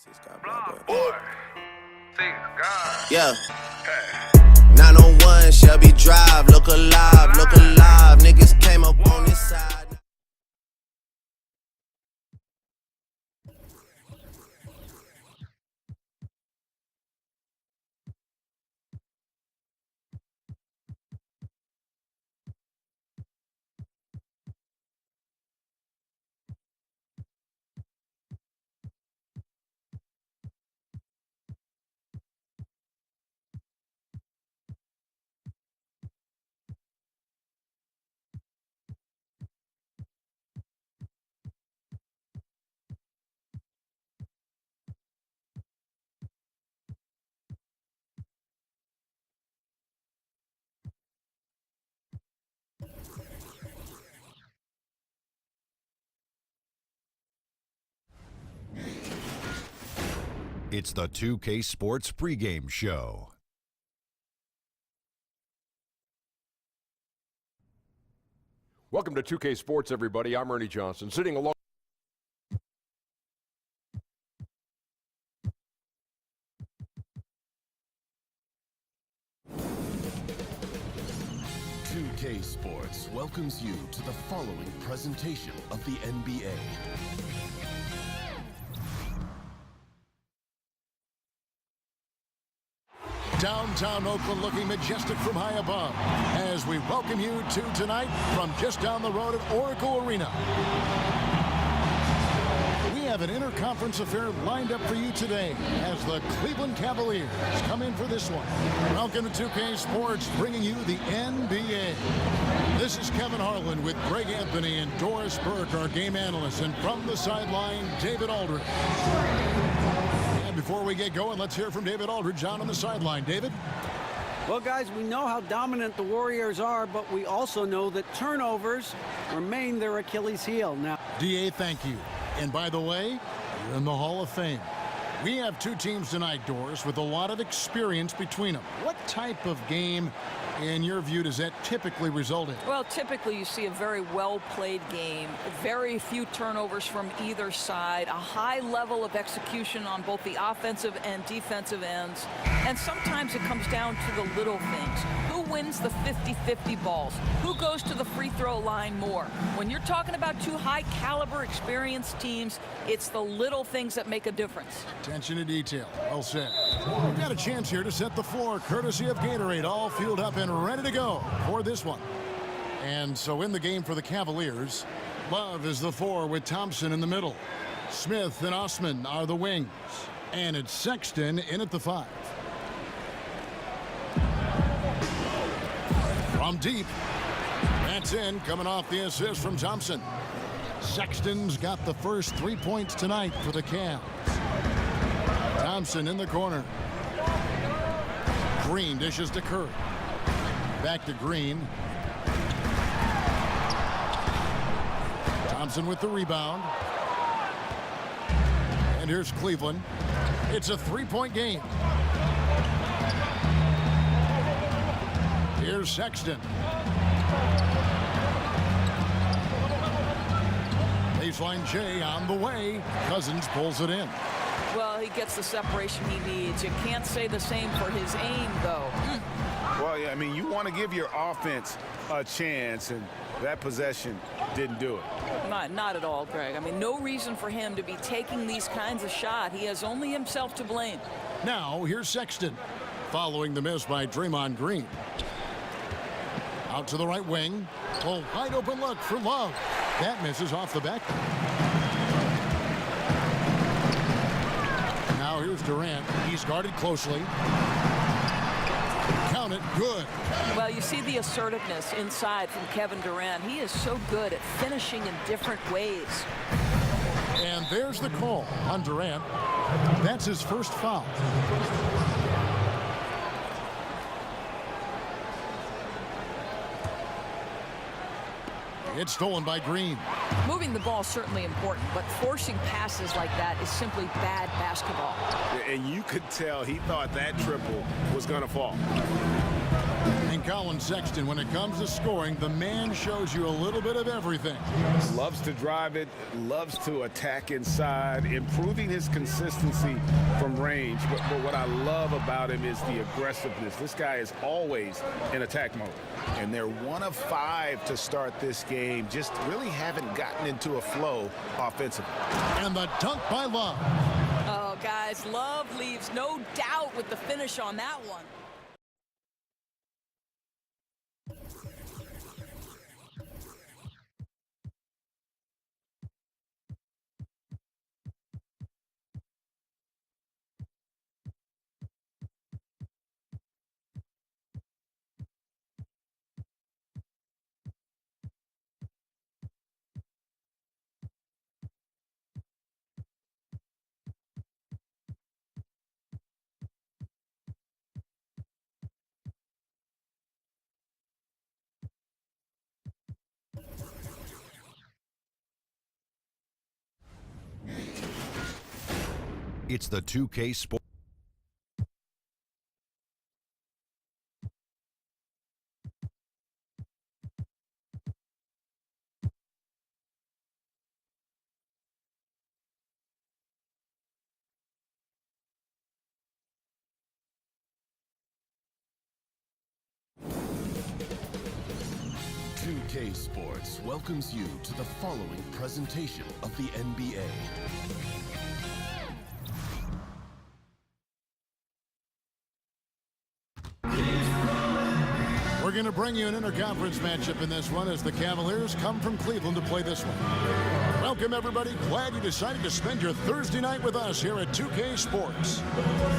Boy, thank God. Yeah. 901 Shelby Drive, look alive, niggas came up on this side. It's the 2K Sports pregame show. Welcome to 2K Sports, everybody. I'm Ernie Johnson, sitting along. K Sports welcomes you to the following presentation of the NBA. Downtown Oakland looking majestic from high above as we welcome you to tonight from just down the road at Oracle Arena. We have an interconference affair lined up for you today as the Cleveland Cavaliers come in for this one. Welcome to 2K Sports, bringing you the NBA. This is Kevin Harlan with Greg Anthony and Doris Burke, our game analysts, and from the sideline, David Aldridge. And before we get going, let's hear from David Aldridge down on the sideline. David? Well, guys, we know how dominant the Warriors are, but we also know that turnovers remain their Achilles heel. Now, DA, thank you. And by the way, you're in the Hall of Fame. We have two teams tonight, Doris, with a lot of experience between them. What type of game, in your view, does that typically result in? Well, typically you see a very well-played game, very few turnovers from either side, a high level of execution on both the offensive and defensive ends, and sometimes it comes down to the little things. Who wins the 50-50 balls? Who goes to the free throw line more? When you're talking about two high-caliber, experienced teams, it's the little things that make a difference. Attention to detail. Well said. We've got a chance here to set the floor, courtesy of Gatorade, all fueled up and ready to go for this one. And so in the game for the Cavaliers, Love is the 4 with Thompson in the middle. Smith and Osman are the wings. And it's Sexton in at the 5. From deep. That's in, coming off the assist from Thompson. Sexton's got the first 3 points tonight for the Cavs. Thompson in the corner. Green dishes to Curry. Back to Green. Thompson with the rebound. And here's Cleveland. It's a 3-point game. Here's Sexton. Baseline J on the way. Cousins pulls it in. Well, he gets the separation he needs. You can't say the same for his aim, though. Well, yeah, I mean, you want to give your offense a chance, and that possession didn't do it. Not at all, Greg. I mean, no reason for him to be taking these kinds of shots. He has only himself to blame. Now, here's Sexton, following the miss by Draymond Green. Out to the right wing. Oh, wide open look for Love. That misses off the back. Now here's Durant. He's guarded closely. Count it. Good. Well, you see the assertiveness inside from Kevin Durant. He is so good at finishing in different ways. And there's the call on Durant. That's his first foul. It's stolen by Green. Moving the ball is certainly important, but forcing passes like that is simply bad basketball. And you could tell he thought that triple was going to fall. And Colin Sexton, when it comes to scoring, the man shows you a little bit of everything. Loves to drive it, loves to attack inside, improving his consistency from range. But what I love about him is the aggressiveness. This guy is always in attack mode. And they're 1 of 5 to start this game. Just really haven't gotten into a flow offensively. And the dunk by Love. Oh, guys, Love leaves no doubt with the finish on that one. It's the 2K Sport. K Sports welcomes you to the following presentation of the NBA. We're going to bring you an interconference matchup in this one as the Cavaliers come from Cleveland to play this one. Welcome, everybody. Glad you decided to spend your Thursday night with us here at 2K Sports.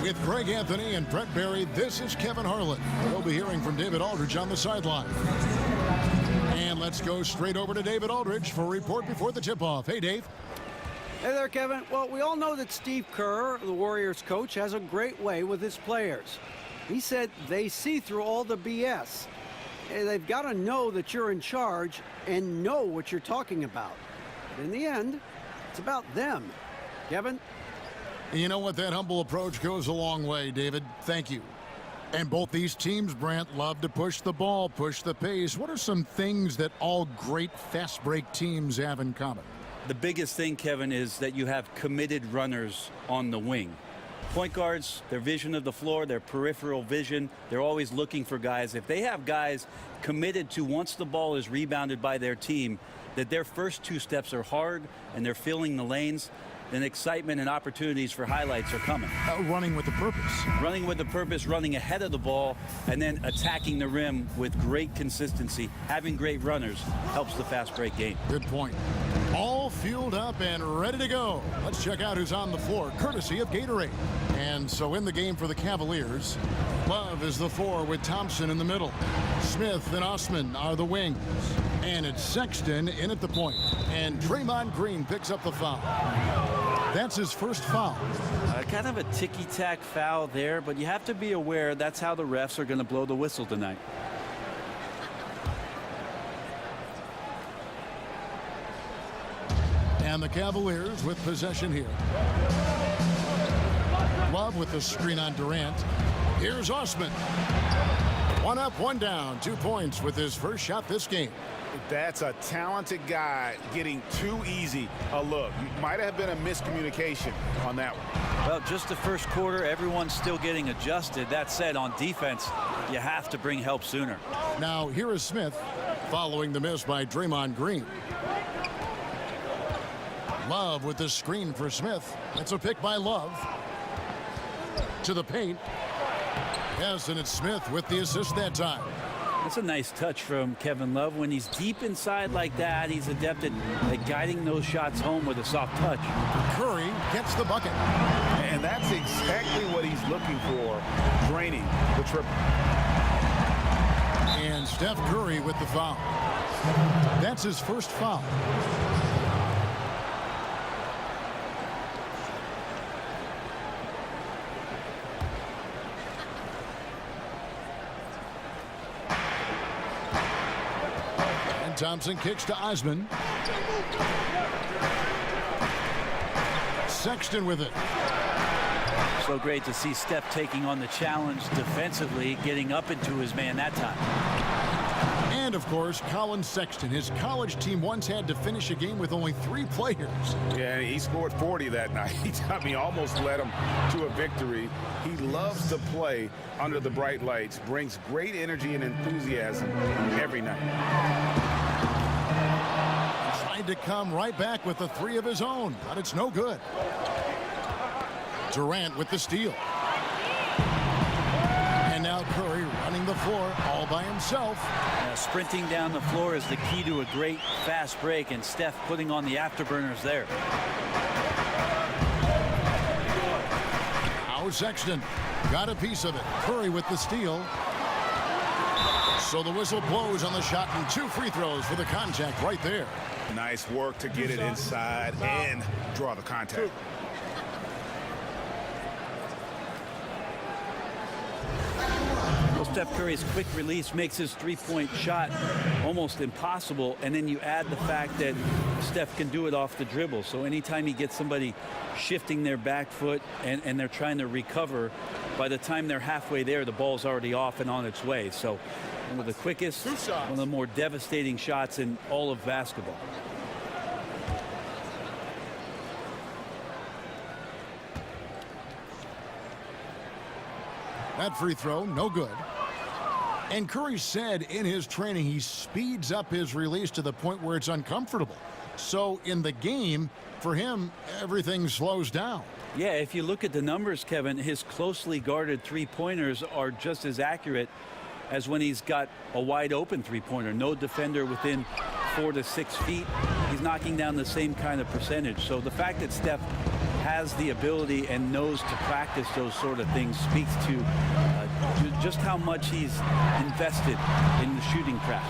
With Greg Anthony and Brett Barry, this is Kevin Harlan. We'll be hearing from David Aldridge on the sideline. And let's go straight over to David Aldridge for a report before the tip-off. Hey, Dave. Hey there, Kevin. Well, we all know that Steve Kerr, the Warriors coach, has a great way with his players. He said they see through all the BS. They've got to know that you're in charge and know what you're talking about. But in the end, it's about them. Kevin? You know what? That humble approach goes a long way, David. Thank you. And both these teams, Brant, love to push the ball, push the pace. What are some things that all great fast break teams have in common? The biggest thing, Kevin, is that you have committed runners on the wing. Point guards, their vision of the floor, their peripheral vision, they're always looking for guys. If they have guys committed to, once the ball is rebounded by their team, that their first 2 steps are hard and they're filling the lanes, then excitement and opportunities for highlights are coming. Running with a purpose. Running with a purpose, running ahead of the ball, and then attacking the rim with great consistency. Having great runners helps the fast break game. Good point. All fueled up and ready to go. Let's check out who's on the floor, courtesy of Gatorade. And so in the game for the Cavaliers, Love is the 4 with Thompson in the middle. Smith and Osman are the wings. And it's Sexton in at the point. And Draymond Green picks up the foul. That's his first foul. Kind of a ticky-tack foul there, but you have to be aware that's how the refs are going to blow the whistle tonight. And the Cavaliers with possession here. Love with the screen on Durant. Here's Osman. 1 up, 1 down. 2 points with his first shot this game. That's a talented guy getting too easy a look. Might have been a miscommunication on that one. Well, just the first quarter, everyone's still getting adjusted. That said, on defense, you have to bring help sooner. Now, here is Smith following the miss by Draymond Green. Love with the screen for Smith. It's a pick by Love. To the paint. Yes, and it's Smith with the assist that time. That's a nice touch from Kevin Love. When he's deep inside like that, he's adept at guiding those shots home with a soft touch. Curry gets the bucket. And that's exactly what he's looking for, draining the triple. And Steph Curry with the foul. That's his first foul. Thompson kicks to Osman. Sexton with it. So great to see Steph taking on the challenge defensively, getting up into his man that time. And, of course, Colin Sexton. His college team once had to finish a game with only 3 players. Yeah, he scored 40 that night. I mean, almost led him to a victory. He loves to play under the bright lights, brings great energy and enthusiasm every night. Tried to come right back with the 3 of his own, but it's no good. Durant with the steal. And now Curry running the floor all by himself. Sprinting down the floor is the key to a great fast break, and Steph putting on the afterburners there. Now Sexton got a piece of it. Curry with the steal. So the whistle blows on the shot, and 2 free throws for the contact right there. Nice work to get it inside and draw the contact. Steph Curry's quick release makes his three-point shot almost impossible, and then you add the fact that Steph can do it off the dribble. So anytime he gets somebody shifting their back foot and they're trying to recover, by the time they're halfway there, the ball's already off and on its way. So one of the quickest, one of the more devastating shots in all of basketball. That free throw, no good. And Curry said in his training he speeds up his release to the point where it's uncomfortable. So in the game, for him, everything slows down. Yeah, if you look at the numbers, Kevin, his closely guarded three-pointers are just as accurate as when he's got a wide open three-pointer. No defender within 4 to 6 feet. He's knocking down the same kind of percentage. So the fact that Steph has the ability and knows to practice those sort of things speaks to just how much he's invested in the shooting craft.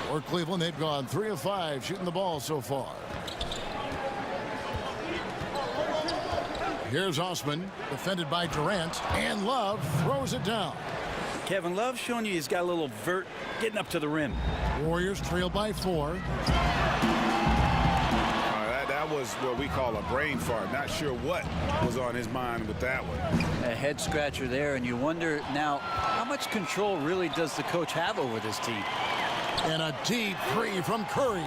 For Cleveland, they've gone 3 of 5 shooting the ball so far. Here's Osman, defended by Durant, and Love throws it down. Kevin Love showing you he's got a little vert getting up to the rim. Warriors trail by 4. That was what we call a brain fart. Not sure what was on his mind with that one. A head scratcher there, and you wonder now how much control really does the coach have over this team? And a deep 3 from Curry.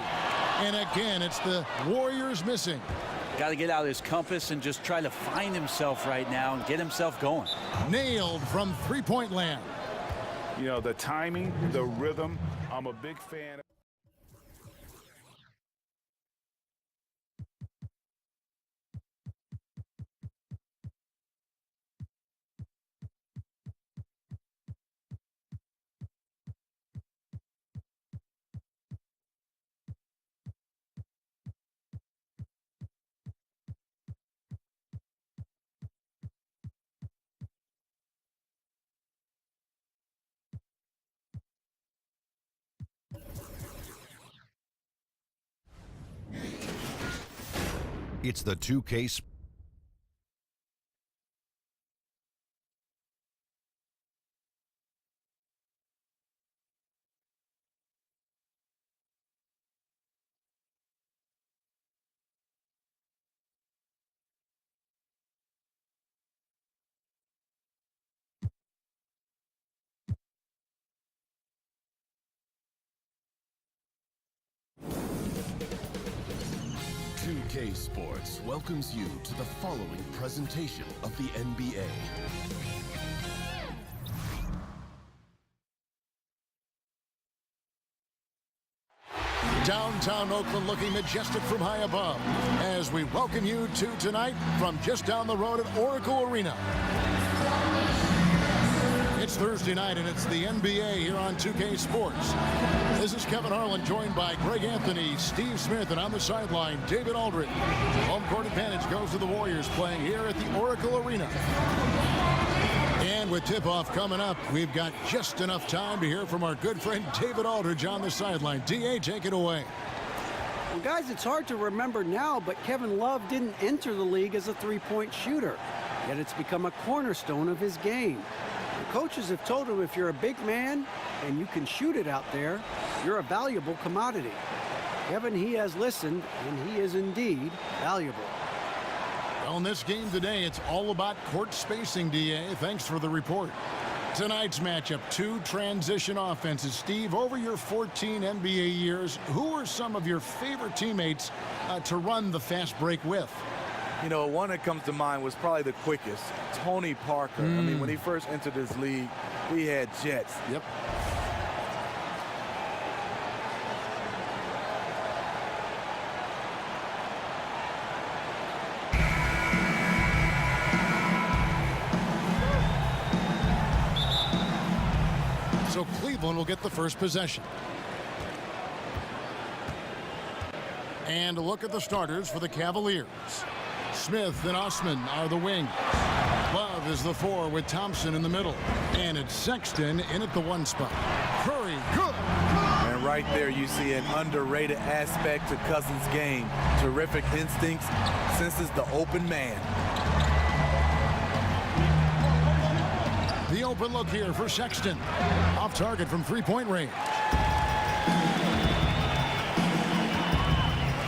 And again, it's the Warriors missing. Got to get out his compass and just try to find himself right now and get himself going. Nailed from three-point land. You know, the timing, the rhythm, I'm a big fan of. It's the 2K Sports welcomes you to the following presentation of the NBA. Downtown Oakland looking majestic from high above as we welcome you to tonight from just down the road at Oracle Arena. It's Thursday night and it's the NBA here on 2K Sports. This is Kevin Harlan joined by Greg Anthony, Steve Smith, and on the sideline, David Aldridge. Home court advantage goes to the Warriors playing here at the Oracle Arena. And with tip-off coming up, we've got just enough time to hear from our good friend David Aldridge on the sideline. D.A., take it away. Well, guys, it's hard to remember now, but Kevin Love didn't enter the league as a three-point shooter. Yet it's become a cornerstone of his game. The coaches have told him if you're a big man and you can shoot it out there, you're a valuable commodity. Kevin, he has listened, and he is indeed valuable. Well, in this game today, it's all about court spacing, DA. Thanks for the report. Tonight's matchup, two transition offenses. Steve, over your 14 NBA years, who are some of your favorite teammates to run the fast break with? You know, one that comes to mind was probably the quickest, Tony Parker. I mean, when he first entered this league, he had jets. Yep. So Cleveland will get the first possession. And a look at the starters for the Cavaliers. Smith and Osman are the wing. Love is the 4 with Thompson in the middle. And it's Sexton in at the 1 spot. Curry, good. And right there you see an underrated aspect to Cousins' game. Terrific instincts, senses the open man. The open look here for Sexton. Off target from three-point range.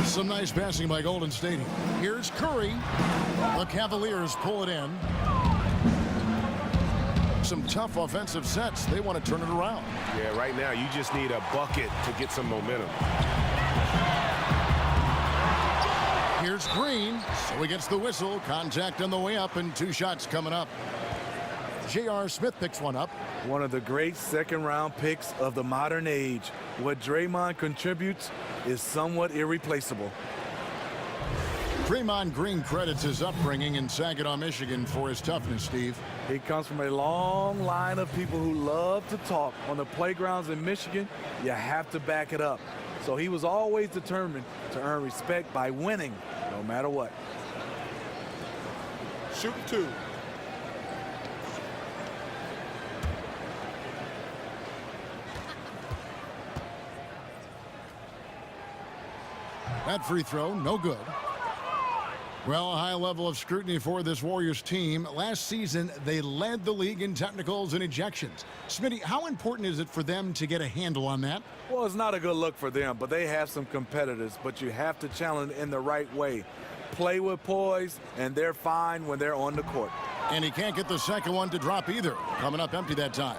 Some nice passing by Golden State. Here's Curry. The Cavaliers pull it in. Some tough offensive sets. They want to turn it around. Yeah, right now you just need a bucket to get some momentum. Here's Green. So he gets the whistle. Contact on the way up and 2 shots coming up. J.R. Smith picks one up. One of the great second-round picks of the modern age. What Draymond contributes is somewhat irreplaceable. Draymond Green credits his upbringing in Saginaw, Michigan for his toughness, Steve. He comes from a long line of people who love to talk. On the playgrounds in Michigan, you have to back it up. So he was always determined to earn respect by winning, no matter what. Shoot 2. That free throw, no good. Well, a high level of scrutiny for this Warriors team. Last season, they led the league in technicals and ejections. Smitty, how important is it for them to get a handle on that? Well, it's not a good look for them, but they have some competitors. But you have to challenge in the right way. Play with poise, and they're fine when they're on the court. And he can't get the second one to drop either. Coming up empty that time.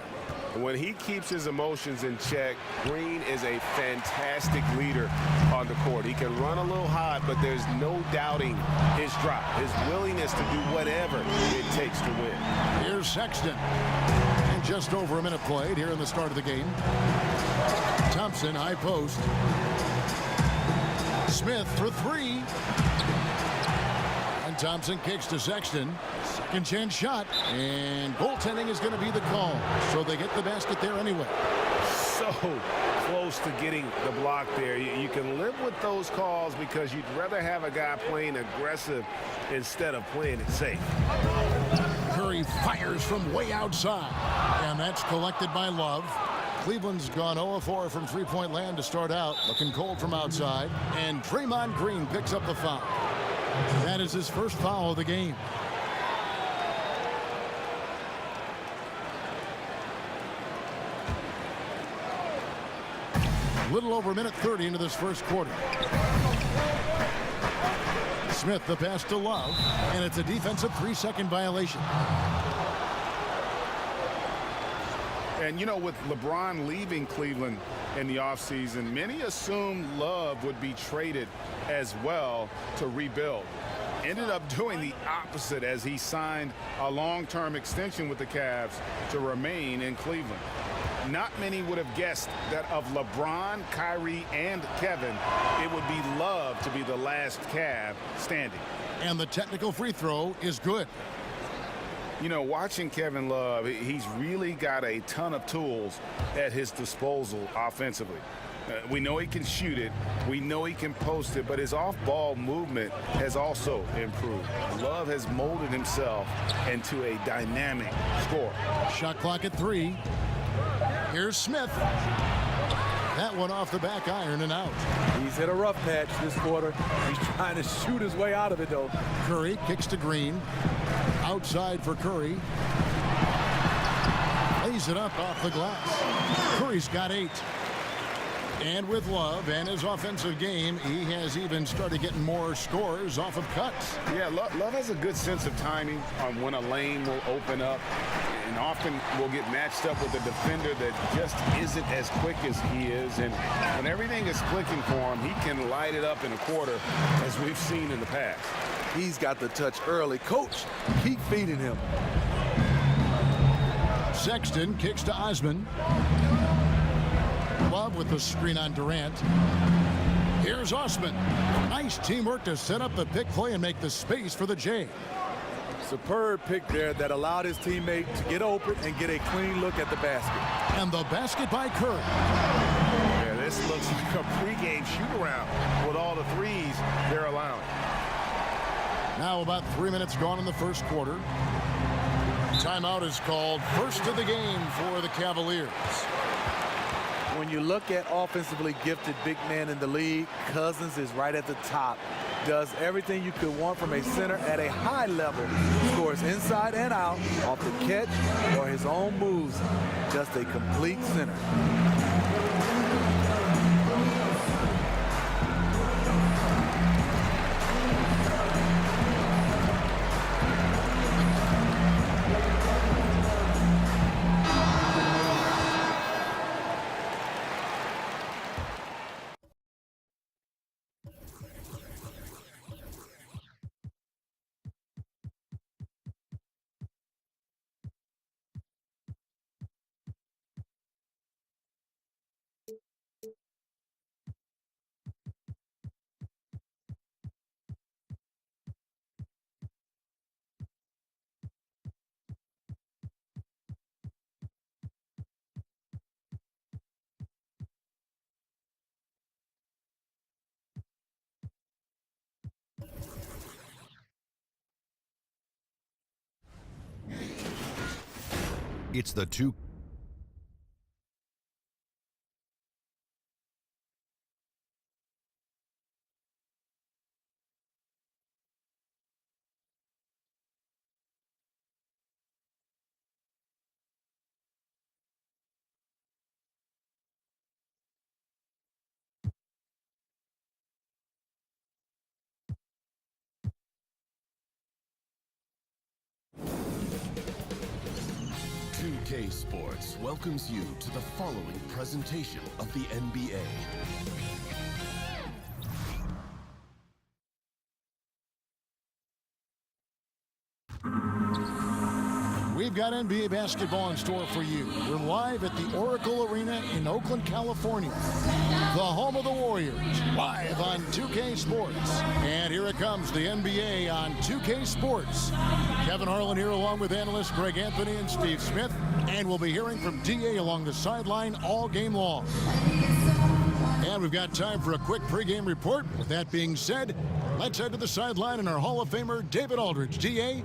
When he keeps his emotions in check, Green is a fantastic leader on the court. He can run a little hot, but there's no doubting his drop, his willingness to do whatever it takes to win. Here's Sexton. And just over a minute played here in the start of the game. Thompson, high post. Smith for 3. And Thompson kicks to Sexton. Second chance shot, and goaltending is going to be the call. So they get the basket there anyway. So close to getting the block there. You can live with those calls because you'd rather have a guy playing aggressive instead of playing it safe. Curry fires from way outside, and that's collected by Love. Cleveland's gone 0-4 from three-point land to start out, looking cold from outside, and Draymond Green picks up the foul. That is his first foul of the game. Little over a minute 30 into this first quarter. Smith the pass to Love, and it's a defensive 3-second violation. And, you know, with LeBron leaving Cleveland in the offseason, many assumed Love would be traded as well to rebuild. Ended up doing the opposite as he signed a long-term extension with the Cavs to remain in Cleveland. Not many would have guessed that of LeBron, Kyrie, and Kevin, it would be Love to be the last Cav standing. And the technical free throw is good. You know, watching Kevin Love, he's really got a ton of tools at his disposal offensively. We know he can shoot it. We know he can post it, but his off-ball movement has also improved. Love has molded himself into a dynamic scorer. Shot clock at 3. Here's Smith. That one off the back iron and out. He's hit a rough patch this quarter. He's trying to shoot his way out of it, though. Curry kicks to Green. Outside for Curry. lays it up off the glass. Curry's got 8. And with Love and his offensive game, he has even started getting more scores off of cuts. Yeah, Love has a good sense of timing on when a lane will open up, and often will get matched up with a defender that just isn't as quick as he is. And when everything is clicking for him, he can light it up in a quarter, as we've seen in the past. He's got the touch early. Coach, keep feeding him. Sexton kicks to Osman. Love with the screen on Durant. Here's Osman. Nice teamwork to set up the pick play and make the space for the J. Superb pick there that allowed his teammate to get open and get a clean look at the basket. And the basket by Curry. Yeah, this looks like a pregame shoot-around with all the threes they're allowing. Now about 3 minutes gone in the first quarter. Timeout is called. First of the game for the Cavaliers. When you look at offensively gifted big men in the league, Cousins is right at the top. Does everything you could want from a center at a high level. Scores inside and out, off the catch or his own moves. Just a complete center. It's the 2. K Sports welcomes you to the following presentation of the NBA. We've got NBA basketball in store for you. We're live at the Oracle Arena in Oakland, California, the home of the Warriors, live on 2K Sports. And here it comes, the NBA on 2K Sports. Kevin Harlan here along with analysts Greg Anthony and Steve Smith. And we'll be hearing from DA along the sideline all game long. And we've got time for a quick pregame report. With that being said, let's head to the sideline and our Hall of Famer, David Aldridge. DA?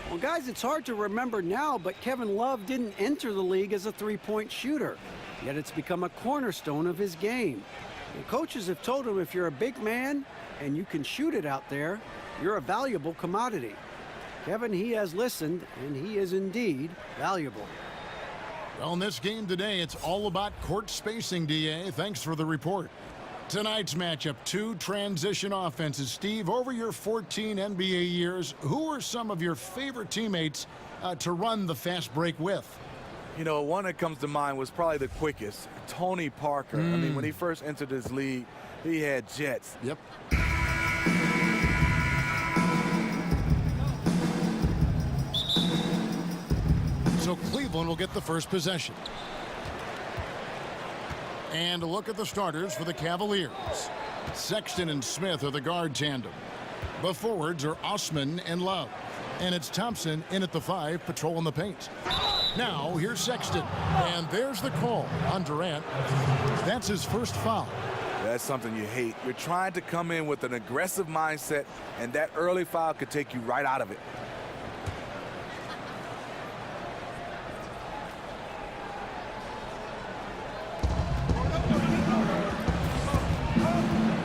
Well, guys, it's hard to remember now, but Kevin Love didn't enter the league as a three-point shooter. Yet it's become a cornerstone of his game. And coaches have told him if you're a big man and you can shoot it out there, you're a valuable commodity. Kevin, he has listened, and he is indeed valuable. Well, in this game today, it's all about court spacing, DA. Thanks for the report. Tonight's matchup, 2 transition offenses. Steve, over your 14 NBA years, who are some of your favorite teammates to run the fast break with? You know, one that comes to mind was probably the quickest, Tony Parker. I mean, when he first entered this league, he had jets. Yep. So Cleveland will get the first possession. And a look at the starters for the Cavaliers. Sexton and Smith are the guard tandem. The forwards are Osman and Love. And it's Thompson in at the 5, patrolling the paint. Now, here's Sexton. And there's the call on Durant. That's his first foul. That's something you hate. You're trying to come in with an aggressive mindset, and that early foul could take you right out of it.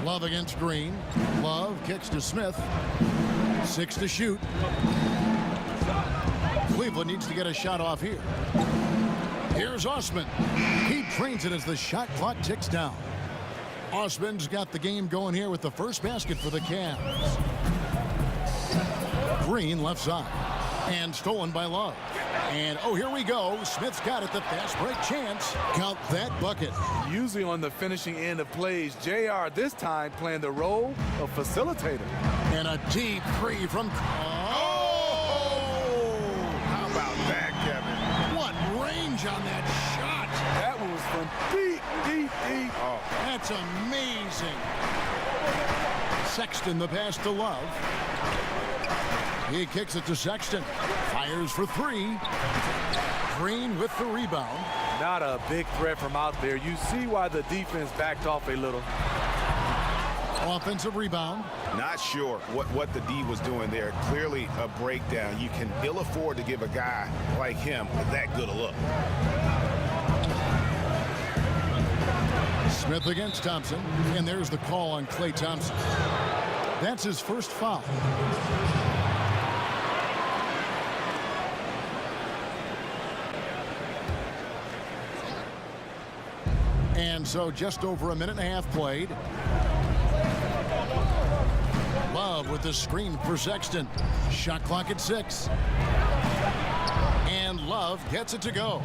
Love against Green. Love kicks to Smith. 6 to shoot. Cleveland needs to get a shot off here. Here's Osman. He trains it as the shot clock ticks down. Osman's got the game going here with the first basket for the Cavs. Green left side. And stolen by Love. And, oh, here we go. Smith's got it. The fast break chance. Count that bucket. Usually on the finishing end of plays, JR this time playing the role of facilitator. And a deep three from... Oh! How about that, Kevin? What range on that shot. That one was from deep, deep, deep. Oh, that's amazing. Sexton the pass to Love. He kicks it to Sexton. Fires for three. Green with the rebound. Not a big threat from out there. You see why the defense backed off a little. Offensive rebound. Not sure what the D was doing there. Clearly a breakdown. You can ill afford to give a guy like him that good a look. Smith against Thompson. And there's the call on Klay Thompson. That's his first foul. And so just over a minute and a half played. Love with the screen for Sexton. Shot clock at 6. And Love gets it to go.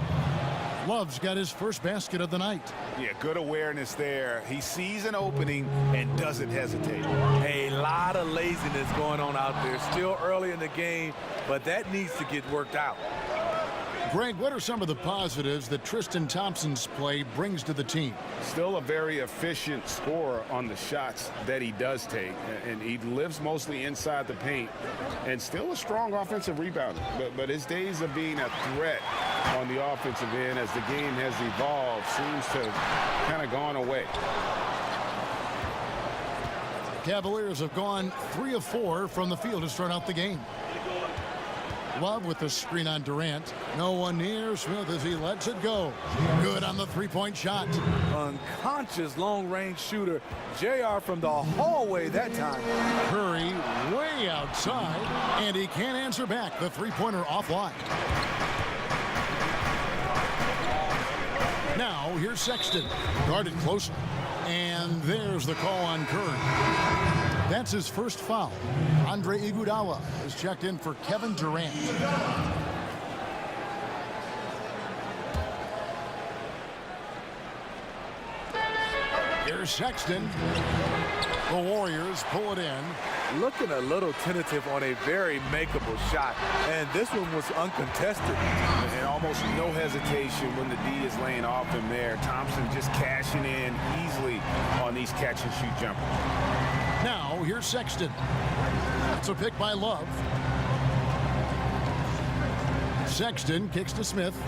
Love's got his first basket of the night. Yeah, good awareness there. He sees an opening and doesn't hesitate. A lot of laziness going on out there. Still early in the game, but that needs to get worked out. Greg, what are some of the positives that Tristan Thompson's play brings to the team? Still a very efficient scorer on the shots that he does take, and he lives mostly inside the paint, and still a strong offensive rebounder. But his days of being a threat on the offensive end as the game has evolved seems to have kind of gone away. Cavaliers have gone 3 of 4 from the field to start out the game. Love with the screen on Durant. No one near Smith as he lets it go. Good on the three-point shot. Unconscious long-range shooter. JR from the hallway that time. Curry way outside, and he can't answer back. The three-pointer offline. Now, here's Sexton. Guarded closely. And there's the call on Curry. That's his first foul. Andre Iguodala is checked in for Kevin Durant. Here's Sexton. The Warriors pull it in. Looking a little tentative on a very makeable shot. And this one was uncontested. And almost no hesitation when the D is laying off him there. Thompson just cashing in easily on these catch-and-shoot jumpers. Now, here's Sexton. It's a pick by Love. Sexton kicks to Smith.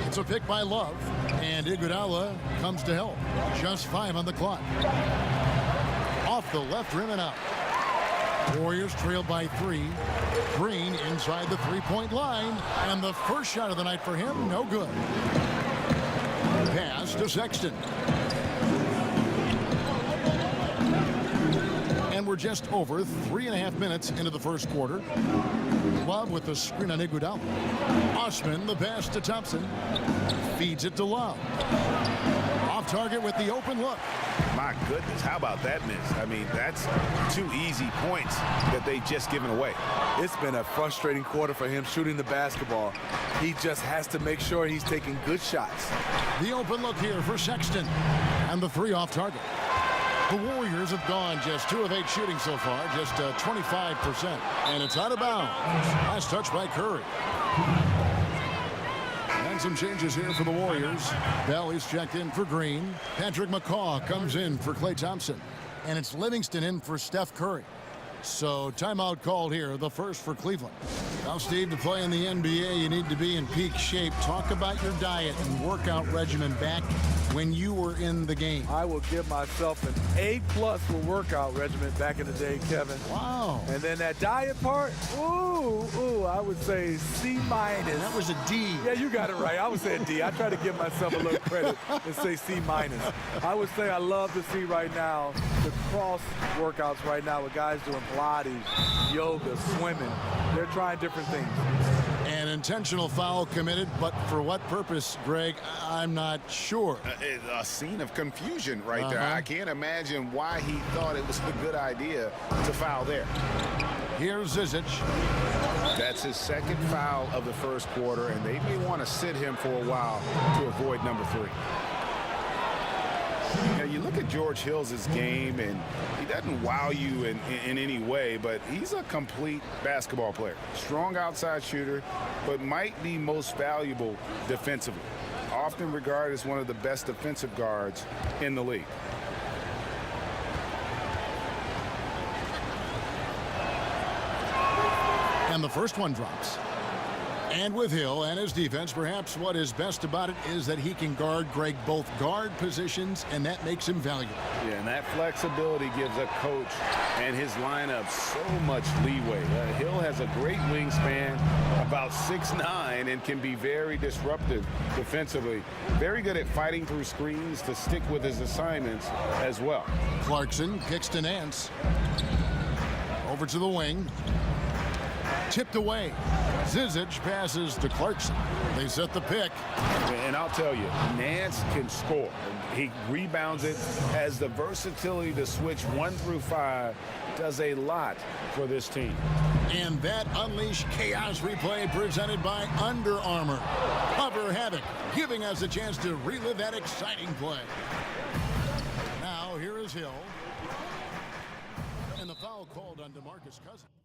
It's a pick by Love. And Iguodala comes to help. Just 5 on the clock. Off the left rim and out. Warriors trail by 3. Green inside the three-point line. And the first shot of the night for him, no good. Pass to Sexton. And we're just over 3.5 minutes into the first quarter. Love with the screen on Iguodala. Osman, the pass to Thompson. Feeds it to Love. Off target with the open look. My goodness, how about that miss? I mean, that's 2 easy points that they just given away. It's been a frustrating quarter for him shooting the basketball. He just has to make sure he's taking good shots. The open look here for Sexton. And the 3 off target. The Warriors have gone just 2 of 8 shooting so far, just 25%. And it's out of bounds. Last touch by Curry. And some changes here for the Warriors. Bell checked in for Green. Patrick McCaw comes in for Klay Thompson. And it's Livingston in for Steph Curry. So timeout called here, the first for Cleveland. Now, Steve, to play in the NBA, you need to be in peak shape. Talk about your diet and workout regimen back when you were in the game. I will give myself an A+ for workout regimen back in the day, Kevin. Wow. And then that diet part, I would say C-. That was a D. Yeah, you got it right. I would say a D. I try to give myself a little credit and say C-. I would say I love to see right now the cross workouts right now with guys doing Pilates, yoga, swimming. They're trying different things. An intentional foul committed, but for what purpose, Greg? I'm not sure. A scene of confusion right there. I can't imagine why he thought it was a good idea to foul there. Here's Zizic. That's his second foul of the first quarter, and they may want to sit him for a while to avoid number 3. Now, you look at George Hill's game, and he doesn't wow you in any way, but he's a complete basketball player. Strong outside shooter, but might be most valuable defensively. Often regarded as one of the best defensive guards in the league. And the first one drops. And with Hill and his defense, perhaps what is best about it is that he can guard, Greg, both guard positions, and that makes him valuable. Yeah, and that flexibility gives a coach and his lineup so much leeway. Hill has a great wingspan, about 6'9", and can be very disruptive defensively. Very good at fighting through screens to stick with his assignments as well. Clarkson kicks to Nance. Over to the wing. Tipped away. Zizic passes to Clarkson. They set the pick. And I'll tell you, Nance can score. He rebounds it, has the versatility to switch 1 through 5, does a lot for this team. And that Unleash Chaos replay presented by Under Armour. Cover Havoc, giving us a chance to relive that exciting play. Now, here is Hill. And the foul called on DeMarcus Cousins.